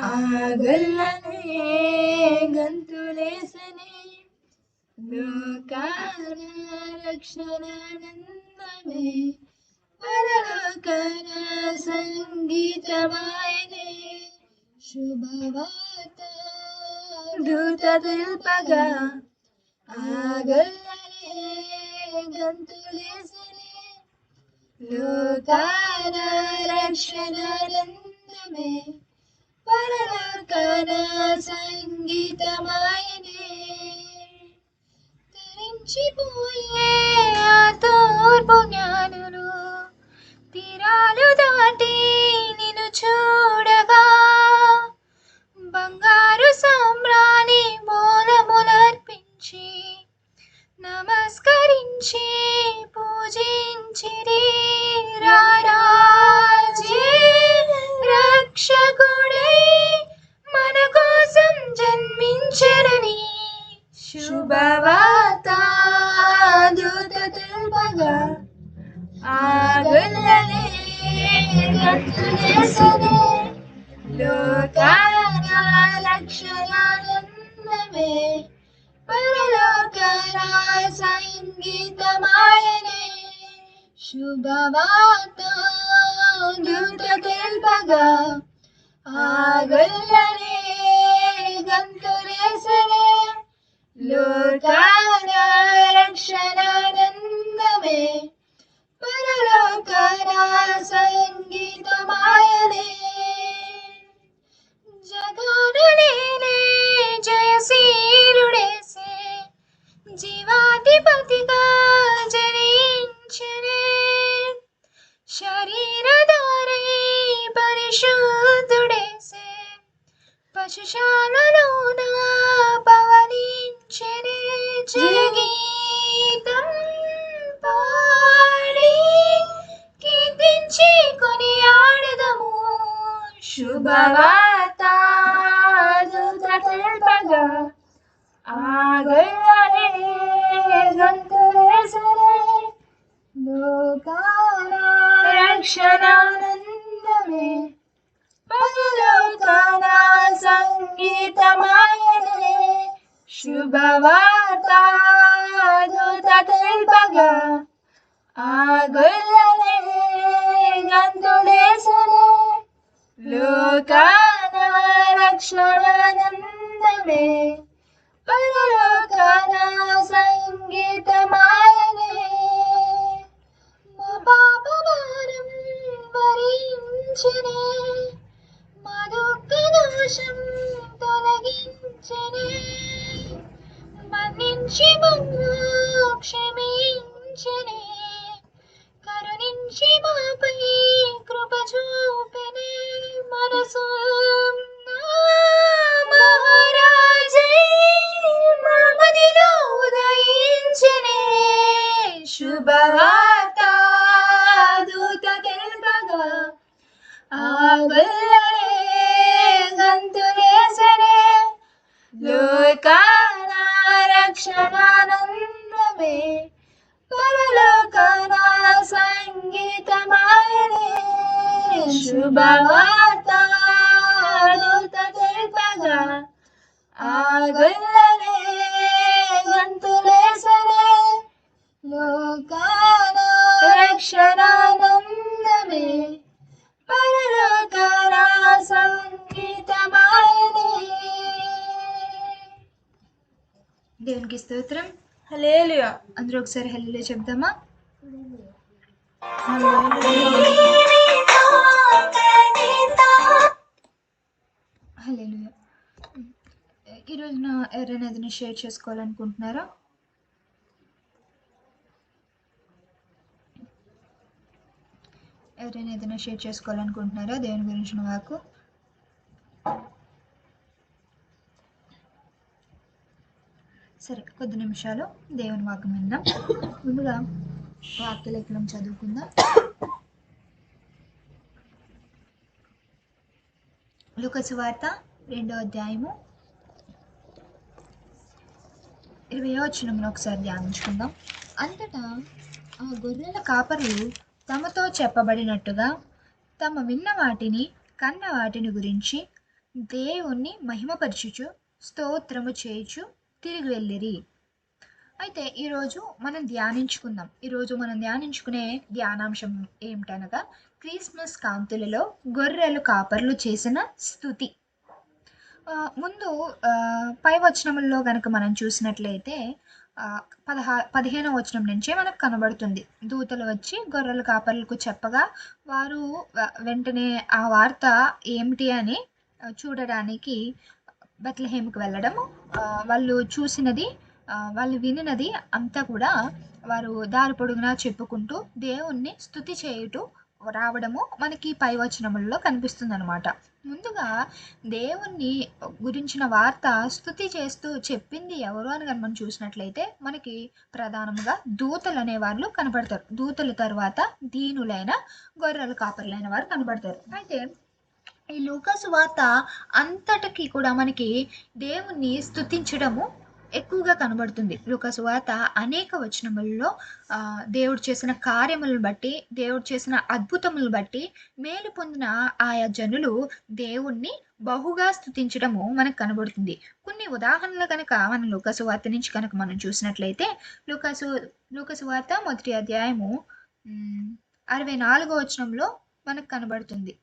ఆగల్లనే గంతులేసనే లోకాన రక్షణానందమే పరలోకన సంగీతమాయనే శుభవార్త దూత తెలుపగా ఆగల్లనే గంతులేసనే లోకాన రక్షణానందమే పరలోకన సంగీతమాయనే తరించిపోయే ఆ తూర్పు జ్ఞానులు తీరాలు దాటి నిన్ను చూడగా బంగారు సామ్రాణి మూలములర్పించి నమస్కరించి పూజించిరి రారాజే రక్షకుడై మన కోసం జన్మించరని శుభవార్త దూత తెలుపగా ఆగల్లనే గంతులేసనే లోకాన రక్షణానందమే పరలోకన సంగీతమాయనే శుభవార్త దూత తెలుపగా ఆగల్లనే గంతులేసనే లోకాన రక్షణానందమే పరలోకన సంగీతమాయనే జగననే జయశీలుడేసే జీవాధిపతిగా జనించనే శరీరధారై పరిశుద్ధుడేసే పశుశాలలోన పవనించనే జయగీతం పాడి కీర్తించి కొనియాడదము శుభవార్త దూత తెలుపగా ఆగల్లనే గంతులేసనే లోకాన రక్షణానందమే పరలోకన సంగీతమాయనే శుభవార్త దూత తెలుపగా ఆగల్లనే గంతులేసనే లోకాన రక్షణానందమే పరలోకన సంగీతమాయనే మా పాపభారం భరించనే మా దుఃఖ దోషం తొలగించనే మన్నించి మమ్ము క్షమించనే కరుణించి మాపై కృప చూపెనే మనసు మహారాజై మా మదిలో ఉదయించనే శుభవార్త దూత తెలుపగా ఆగల్లనే గంతులేసనే లోకాన రక్షణానందమే పరలోకన సంగీతమాయనే శుభవార్త దూత తెలుపగా ఆగల్లనే గంతులేసనే లోకాన రక్షణానందమే పరలోకన సంగీతమాయనే. దేవునికి స్తోత్రం. హల్లెలూయా. అందరూ ఒకసారి హల్లెలూయా చెప్దామా? హల్లెలూయా. ఈరోజున ఎవరైనా ఏదైనా షేర్ చేసుకోవాలనుకుంటున్నారా? ఎవరైనా ఏదైనా షేర్ చేసుకోవాలనుకుంటున్నారా దేవుని గురించిన వాకు? సరే, కొద్ది నిమిషాలు దేవుని వాక్యం విందాం. ముందుగా వాక్యలేఖనం చదువుకుందాం. లూకా సువార్త 2వ అధ్యాయము 20వ వచనంలో ఒకసారి ధ్యానించుకుందాం. అంతటా ఆ గొర్రెల కాపరులు తమతో చెప్పబడినట్టుగా తమ విన్న వాటిని కన్న వాటిని గురించి దేవుణ్ణి మహిమపరచుచు స్తోత్రము చేయుచు తిరిగి వెళ్ళిరి. అయితే ఈరోజు మనం ధ్యానించుకునే ధ్యానాంశం ఏమిటనగా క్రిస్మస్ కాంతులలో గొర్రెలు కాపర్లు చేసిన స్తుతి. ముందు పై వచనముల్లో గనక మనం చూసినట్లయితే 15వ వచనం నుంచే మనకు కనబడుతుంది. దూతలు వచ్చి గొర్రెల కాపర్లకు చెప్పగా వారు వెంటనే ఆ వార్త ఏమిటి అని చూడడానికి బెత్లెహేముకు వెళ్ళడము, వాళ్ళు చూసినది, వాళ్ళు వినినది అంతా కూడా వారు దారి పొడుగునా చెప్పుకుంటూ దేవుణ్ణి స్తుతి చేయుటూ రావడము మనకి పై వచనములలో కనిపిస్తుంది అనమాట. ముందుగా దేవుణ్ణి గురించిన వార్త స్తుతి చేస్తూ చెప్పింది ఎవరు అని మనం చూసినట్లయితే మనకి ప్రధానంగా దూతలు అనే వాళ్ళు కనబడతారు. దూతల తర్వాత దీనులైన గొర్రెల కాపరులైన వారు కనబడతారు. అయితే ఈ లూకాసు వార్త అంతటికి కూడా మనకి దేవుణ్ణి స్తుతించడము ఎక్కువగా కనబడుతుంది. లూకాసు వార్త అనేక వచనములలో దేవుడు చేసిన కార్యములను బట్టి, దేవుడు చేసిన అద్భుతములను బట్టి మేలు పొందిన ఆయా జనులు దేవుణ్ణి బహుగా స్తుతించడము మనకు కనబడుతుంది. కొన్ని ఉదాహరణలు కనుక మనం లూకాసు వార్త నుంచి కనుక మనం చూసినట్లయితే లూకాసు వార్త 1వ అధ్యాయము 64వ వచనంలో మనకు కనబడుతుంది.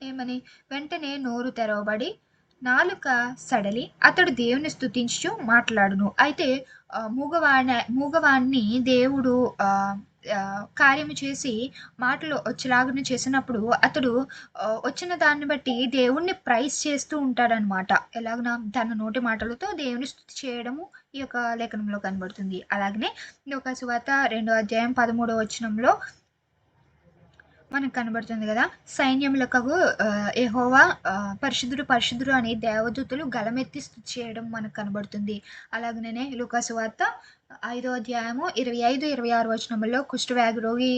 ఏమని? వెంటనే నోరు తెరవబడి నాలుక సడలి అతడు దేవుని స్తుతించు మాట్లాడును. అయితే మూగవాణ్ణి దేవుడు కార్యము చేసి మాటలు వచ్చేలాగా చేసినప్పుడు అతడు వచ్చిన దాన్ని బట్టి దేవుణ్ణి ప్రైజ్ చేస్తూ ఉంటాడనమాట. ఎలాగన తన నోటి మాటలతో దేవుని స్తుతి చేయడము ఈ యొక్క లేఖనంలో కనబడుతుంది. అలాగనే లూకాసు వార్త 2వ అధ్యాయం 13వ వచనంలో మనకు కనబడుతుంది కదా, సైన్యములకు యెహోవా పరిశుద్ధుడు పరిశుద్ధుడు అని దేవదూతలు గలమెత్తి స్తుతి చేయడం మనకు కనబడుతుంది. అలాగనే లూకాసు వార్త 5వ అధ్యాయము 25-26 వచనములో కుష్ఠవ్యాధి రోగి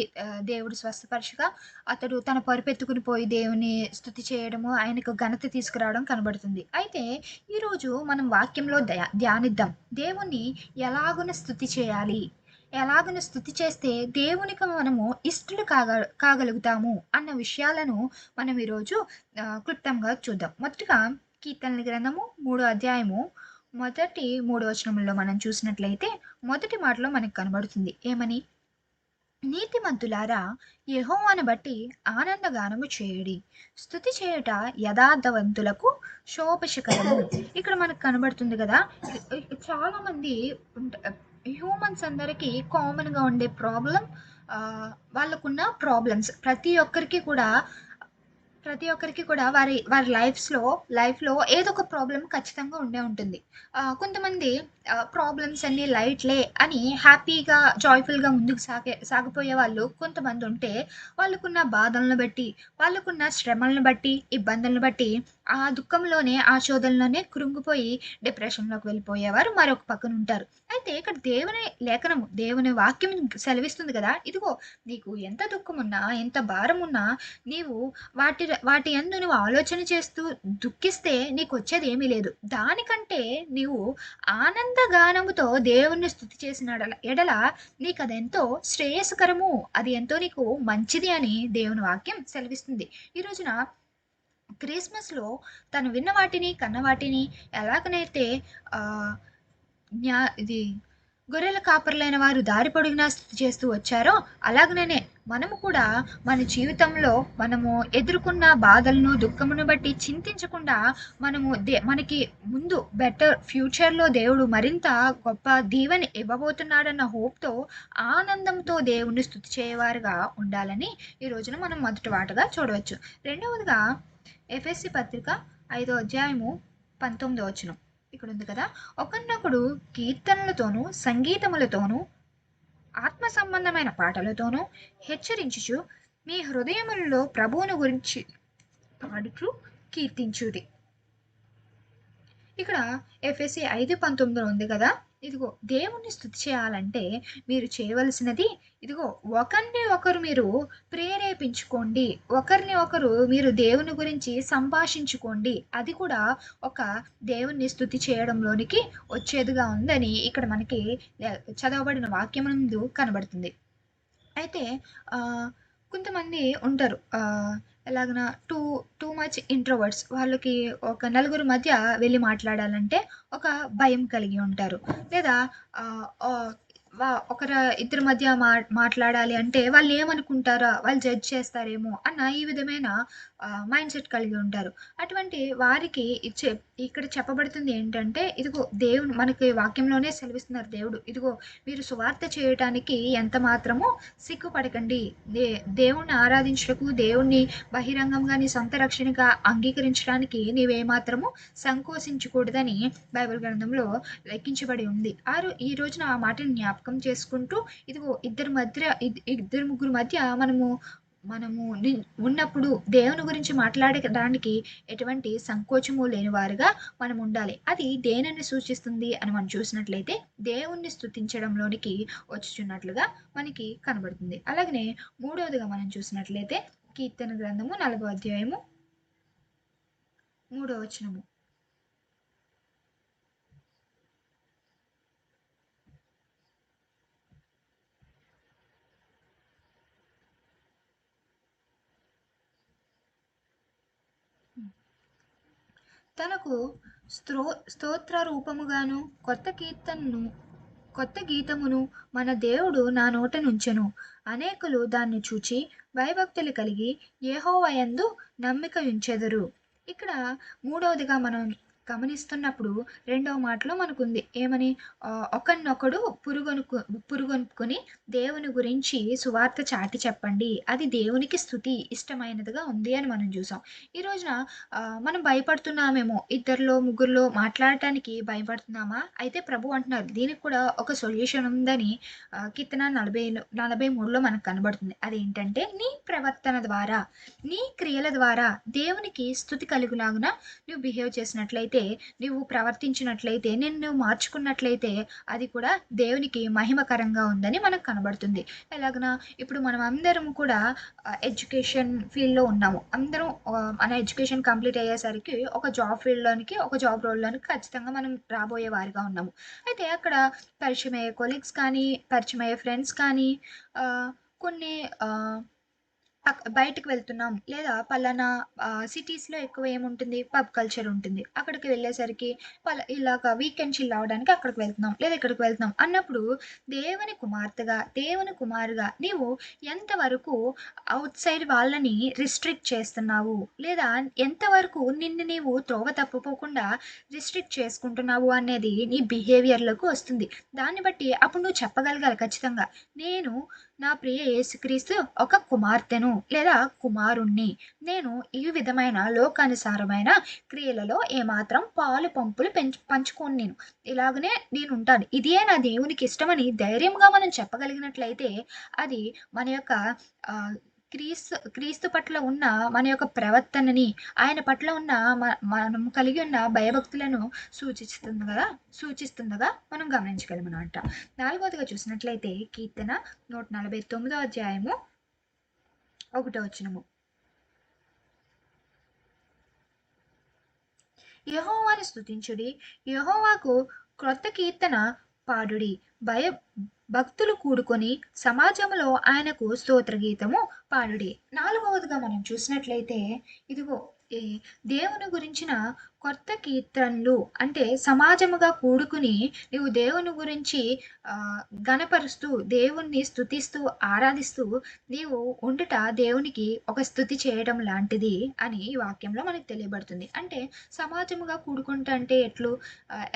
దేవుడు స్వస్థపరచగా అతడు తన పరుపెత్తుకుని పోయి దేవుని స్తుతి చేయడము, ఆయనకు ఘనత తీసుకురావడం కనబడుతుంది. అయితే ఈరోజు మనం వాక్యంలో ధ్యానిద్దాం. దేవుణ్ణి ఎలాగున స్తుతి చేయాలి, ఎలాగను స్థుతి చేస్తే దేవునికి మనము ఇష్టలు కాగలుగుతాము అన్న విషయాలను మనం ఈరోజు క్లుప్తంగా చూద్దాం. మొదటిగా కీర్తనల గ్రంథము 3వ అధ్యాయము 3 వచనంలో మనం చూసినట్లయితే మొదటి మాటలో మనకు కనబడుతుంది. ఏమని? నీతిమంతులారా యెహోవాను బట్టి ఆనందగానము చేయుడి, స్తుతి చేయుట యథార్థవంతులకు శోభశకరము. ఇక్కడ మనకు కనబడుతుంది కదా, చాలా మంది హ్యూమన్స్ అందరికీ కామన్గా ఉండే ప్రాబ్లం, వాళ్ళకున్న ప్రాబ్లమ్స్ ప్రతి ఒక్కరికి కూడా వారి వారి లైఫ్లో ఏదో ఒక ప్రాబ్లం ఖచ్చితంగా ఉండే ఉంటుంది. కొంతమంది ప్రాబ్లమ్స్ అన్ని లైట్లే అని హ్యాపీగా జాయ్ఫుల్గా ముందుకు సాగిపోయే వాళ్ళు కొంతమంది ఉంటే, వాళ్ళకున్న బాధలను బట్టి, వాళ్ళకున్న శ్రమలను బట్టి, ఇబ్బందులను బట్టి ఆ దుఃఖంలోనే, ఆ శోధనలోనే కృంగిపోయి డిప్రెషన్లోకి వెళ్ళిపోయేవారు మరొక పక్కన ఉంటారు. అయితే ఇక్కడ దేవుని వాక్యం సెలవిస్తుంది కదా, ఇదిగో నీకు ఎంత దుఃఖం ఉన్నా, ఎంత భారం ఉన్నా, నీవు వాటి యందు నువ్వు ఆలోచన చేస్తూ దుఃఖిస్తే నీకు వచ్చేది ఏమీ లేదు. దానికంటే నీవు ఆనందగానముతో దేవుణ్ణి స్తుతి చేసిన ఎడల నీకు అదెంతో శ్రేయస్కరము, అది ఎంతో నీకు మంచిది అని దేవుని వాక్యం సెలవిస్తుంది. ఈ రోజున క్రిస్మస్లో తను విన్న వాటిని, కన్న వాటిని ఎలాగనైతే ఇది గొర్రెల కాపరులైన వారు దారి పొడుగునా స్తుతి చేస్తూ వచ్చారో, అలాగనే మనము కూడా మన జీవితంలో మనము ఎదుర్కొన్న బాధలను, దుఃఖమును బట్టి చింతించకుండా మనము మనకి ముందు బెటర్ ఫ్యూచర్లో దేవుడు మరింత గొప్ప దీవెని ఇవ్వబోతున్నాడన్న హోప్తో, ఆనందంతో దేవుణ్ణి స్తుతి చేయవారుగా ఉండాలని ఈ రోజున మనం మొదటి వాటగా చూడవచ్చు. రెండవదిగా ఎఫెసీ పత్రిక 5వ అధ్యాయము 19వ వచనం ఇక్కడ ఉంది కదా, ఒకరినొకడు కీర్తనలతోనూ సంగీతములతోనూ ఆత్మ సంబంధమైన పాటలతోనూ హెచ్చరించుచు మీ హృదయములలో ప్రభువును గురించి పాడుచు కీర్తించుడి. ఇక్కడ ఎఫెసీ 5:19 ఉంది కదా, ఇదిగో దేవుణ్ణి స్తుతి చేయాలంటే మీరు చేయవలసినది ఇదిగో ఒకరిని ఒకరు మీరు ప్రేరేపించుకోండి, ఒకరిని ఒకరు మీరు దేవుని గురించి సంభాషించుకోండి. అది కూడా ఒక దేవుణ్ణి స్తుతి చేయడంలోనికి వచ్చేదిగా ఉందని ఇక్కడ మనకి చదవబడిన వాక్యం ముందు కనబడుతుంది. అయితే కొంతమంది ఉంటారు, ఎలాగనా టూ టూ మచ్ ఇంట్రోవర్ట్స్ వాళ్ళకి ఒక నలుగురు మధ్య వెళ్ళి మాట్లాడాలంటే ఒక భయం కలిగి ఉంటారు. లేదా ఆహ్, ఆహ్, ఒకరు ఇద్దరి మధ్య మాట్లాడాలి అంటే వాళ్ళు ఏమనుకుంటారా? వాళ్ళు జడ్జ్ చేస్తారేమో అన్న ఈ విధమైన మైండ్ సెట్ కలిగి ఉంటారు. అటువంటి వారికి ఇక్కడ చెప్పబడుతుంది ఏంటంటే, ఇదిగో దేవుడు మనకి వాక్యంలోనే సెలవిస్తున్నారు దేవుడు. ఇదిగో మీరు సువార్త చేయటానికి ఎంత మాత్రము సిగ్గుపడకండి. దే దేవుణ్ణి ఆరాధించుటకు, దేవుణ్ణి బహిరంగంగా నీ సొంత రక్షణగా అంగీకరించడానికి నీవేమాత్రము సంకోచించకూడదని బైబిల్ గ్రంథంలో లెక్కించబడి ఉంది. ఈ రోజున ఆ మాటని జ్ఞాపకం చేసుకుంటూ, ఇదిగో ఇద్దరు ముగ్గురు మధ్య మనము మనము ఉన్నప్పుడు దేవుని గురించి మాట్లాడడానికి ఎటువంటి సంకోచము లేని వారుగా మనం ఉండాలి. అది దేనిని సూచిస్తుంది అని మనం చూసినట్లయితే దేవుణ్ణి స్తుతించడంలోనికి వచ్చుచున్నట్లుగా మనకి కనబడుతుంది. అలాగనే మూడవదిగా మనం చూసినట్లయితే కీర్తన గ్రంథము 4వ అధ్యాయము 3వ వచనము. తనకు స్తోత్ర రూపముగాను కొత్త గీతమును మన దేవుడు నా నోట నుంచెను. అనేకులు దాన్ని చూచి భయభక్తులు కలిగి యెహోవా యందు నమ్మిక ఉంచెదరు. ఇక్కడ మూడవదిగా మనం గమనిస్తున్నప్పుడు రెండవ మాటలో మనకుంది ఏమని, ఒకరినొకడు పురుగొనుకొని దేవుని గురించి సువార్త చాటి చెప్పండి, అది దేవునికి స్తుతి ఇష్టమైనదిగా ఉంది అని మనం చూసాం. ఈ రోజున మనం భయపడుతున్నామేమో, ఇద్దరిలో ముగ్గురిలో మాట్లాడటానికి భయపడుతున్నామా? అయితే ప్రభు అంటున్నారు దీనికి కూడా ఒక సొల్యూషన్ ఉందని. కీర్తన 43లో మనకు కనబడుతుంది. అదేంటంటే, నీ ప్రవర్తన ద్వారా, నీ క్రియల ద్వారా దేవునికి స్తుతి కలుగులాగున నువ్వు బిహేవ్ చేసినట్లయితే, నువ్వు ప్రవర్తించినట్లయితే, నిన్ను మార్చుకున్నట్లయితే అది కూడా దేవునికి మహిమకరంగా ఉందని మనకు కనబడుతుంది. ఎలాగనా, ఇప్పుడు మనం అందరం కూడా ఎడ్యుకేషన్ ఫీల్డ్‌లో ఉన్నాము. అందరం మన ఎడ్యుకేషన్ కంప్లీట్ అయ్యేసరికి ఒక జాబ్ ఫీల్డ్‌లోనికి, ఒక జాబ్ రోల్‌లోనికి ఖచ్చితంగా మనం రాబోయే వారిగా ఉన్నాము. అయితే అక్కడ పరిచయమయ్యే కొలీగ్స్ కానీ, పరిచయమయ్యే ఫ్రెండ్స్ కానీ, ఆహ్, కొన్ని బయటకి వెళ్తున్నాం, లేదా పలానా సిటీస్‌లో ఎక్కువ ఏముంటుంది, పబ్ కల్చర్ ఉంటుంది. అక్కడికి వెళ్ళేసరికి ఇలాగ వీకెండ్ చిల్ అవ్వడానికి అక్కడికి వెళ్తున్నాం, లేదా ఇక్కడికి వెళ్తున్నాం అన్నప్పుడు దేవుని కుమార్తెగా, దేవుని కుమారుగా నీవు ఎంతవరకు ఔట్ సైడ్ వాళ్ళని రిస్ట్రిక్ట్ చేస్తున్నావు? లేదా ఎంతవరకు నిన్ను నీవు త్రోవ తప్పిపోకుండా రిస్ట్రిక్ట్ చేసుకుంటున్నావు అనేది నీ బిహేవియర్‌లోకి వస్తుంది. దాన్ని బట్టి అప్పుడు నువ్వు చెప్పగలగాలి ఖచ్చితంగా. నేను నా ప్రియ యేసుక్రీస్తు ఒక కుమార్తెను లేదా కుమారుణ్ణి. నేను ఈ విధమైన లోకానుసారమైన క్రియలలో ఏమాత్రం పాలు పంపులు పంచుకోను నేను. ఇలాగనే నేనుంటాను. ఇదే నా దేవునికి ఇష్టమని ధైర్యంగా మనం చెప్పగలిగినట్లయితే, అది మన యొక్క ఆహ్, క్రీస్తు పట్ల ఉన్న మన యొక్క ప్రవర్తనని, ఆయన పట్ల ఉన్న మనం కలిగి ఉన్న భయభక్తులను సూచిస్తుండగా మనం గమనించగలమనమాట. నాలుగవదిగా చూసినట్లయితే కీర్తన 149 అధ్యాయము 1 వచనము. యెహోవాను స్తుతించుడి, యెహోవాకు క్రొత్త కీర్తన పాడుడి, భక్తులు కూడుకొని సమాజంలో ఆయనకు స్తోత్ర గీతము పాడుడి. నాలుగవదిగా మనం చూసినట్లయితే, ఇదిగో ఈ దేవుని గురించిన కొత్త కీర్తనలు అంటే సమాజముగా కూడుకుని నువ్వు దేవుని గురించి ఘనపరుస్తూ, దేవుణ్ణి స్తుతిస్తూ, ఆరాధిస్తూ నీవు ఉండుట దేవునికి ఒక స్తుతి చేయడం లాంటిది అని ఈ వాక్యంలో మనకు తెలియబడుతుంది. అంటే సమాజముగా కూడుకుంటా అంటే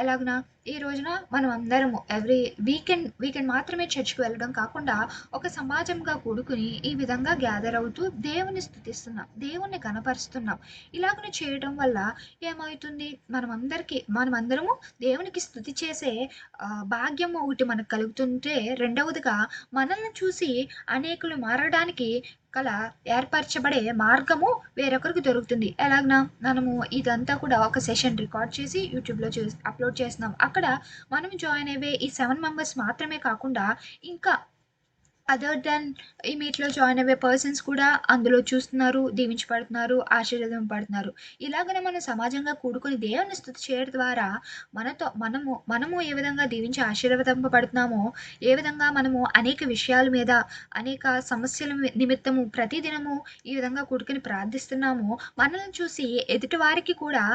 ఎలాగునా, ఈ రోజున మనం అందరము ఎవ్రీ వీకెండ్ మాత్రమే చర్చ్‌కి వెళ్ళడం కాకుండా, ఒక సమాజంగా కూడుకుని ఈ విధంగా గ్యాదర్ అవుతూ దేవుని స్తుతిస్తున్నాం, దేవుణ్ణి ఘనపరుస్తున్నాం. ఇలాగనే చేయడం వల్ల ఏమవుతుంది, మనమందరము దేవునికి స్తుతి చేసే భాగ్యం ఒకటి మనకు కలుగుతుంటే, రెండవదిగా మనల్ని చూసి అనేకులు మారడానికి ఏర్పరచబడే మార్గము వేరొకరికి దొరుకుతుంది. ఎలాగనా, మనము ఇదంతా కూడా ఒక సెషన్ రికార్డ్ చేసి యూట్యూబ్‌లో అప్‌లోడ్ చేస్తున్నాం. అక్కడ మనం జాయిన్ అయ్యే ఈ 7 మెంబర్స్ మాత్రమే కాకుండా ఇంకా అదర్ దెన్ ఈ మీట్‌లో జాయిన్ అయ్యే పర్సన్స్ కూడా అందులో చూస్తున్నారు, దీవించబడుతున్నారు, ఆశీర్వదింపబడుతున్నారు. ఇలాగనే మనం సమాజంగా కూడుకొని దేవుని స్తుతి చేయడం ద్వారా మనము ఏ విధంగా దీవించి ఆశీర్వదింపబడుతున్నామో, ఏ విధంగా మనము అనేక విషయాల మీద, అనేక సమస్యల నిమిత్తము ప్రతిదినము ఈ విధంగా కూడుకొని ప్రార్థిస్తున్నామో, మనల్ని చూసి ఎదుటి వారికి కూడా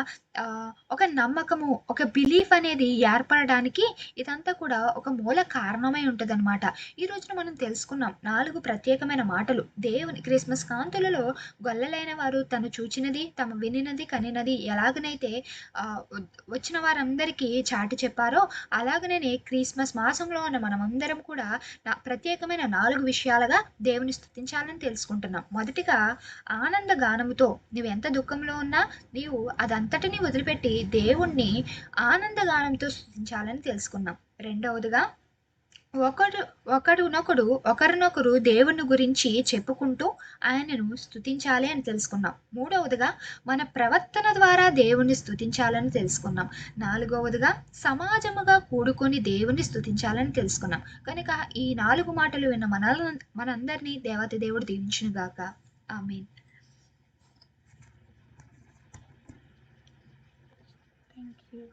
ఒక నమ్మకము, ఒక బిలీఫ్ అనేది ఏర్పడడానికి ఇదంతా కూడా ఒక మూల కారణమై ఉంటదనమాట. ఈ రోజున మనం తెలుసుకున్నాం 4 ప్రత్యేకమైన మాటలు. దేవుని క్రిస్మస్ కాంతులలో గొల్లలైన వారు తను చూచినది, తము వినినది, కనినది ఎలాగనైతే వచ్చిన వారందరికీ చాటి చెప్పారో, అలాగనే క్రిస్మస్ మాసంలో ఉన్న మనమందరం కూడా ప్రత్యేకమైన 4 విషయాలుగా దేవుని స్తుతించాలని తెలుసుకుంటున్నాం. మొదటిగా ఆనంద గానముతో నువ్వెంత దుఃఖంలో ఉన్నా నీవు అదంతటిని వదిలిపెట్టి దేవుణ్ణి ఆనందగానంతో స్తుతించాలని తెలుసుకున్నాం. రెండవదిగా ఒకడు ఒకరినొకరు దేవుని గురించి చెప్పుకుంటూ ఆయనను స్తుతించాలి అని తెలుసుకున్నాం. మూడవదిగా మన ప్రవర్తన ద్వారా దేవుణ్ణి స్తుతించాలని తెలుసుకున్నాం. నాలుగవదిగా సమాజముగా కూడుకొని దేవుణ్ణి స్తుతించాలని తెలుసుకున్నాం. కనుక ఈ 4 మాటలు విన్న మనందరినీ దేవాతి దేవుడు దీవించును గాక. ఆమేన్. Thank you.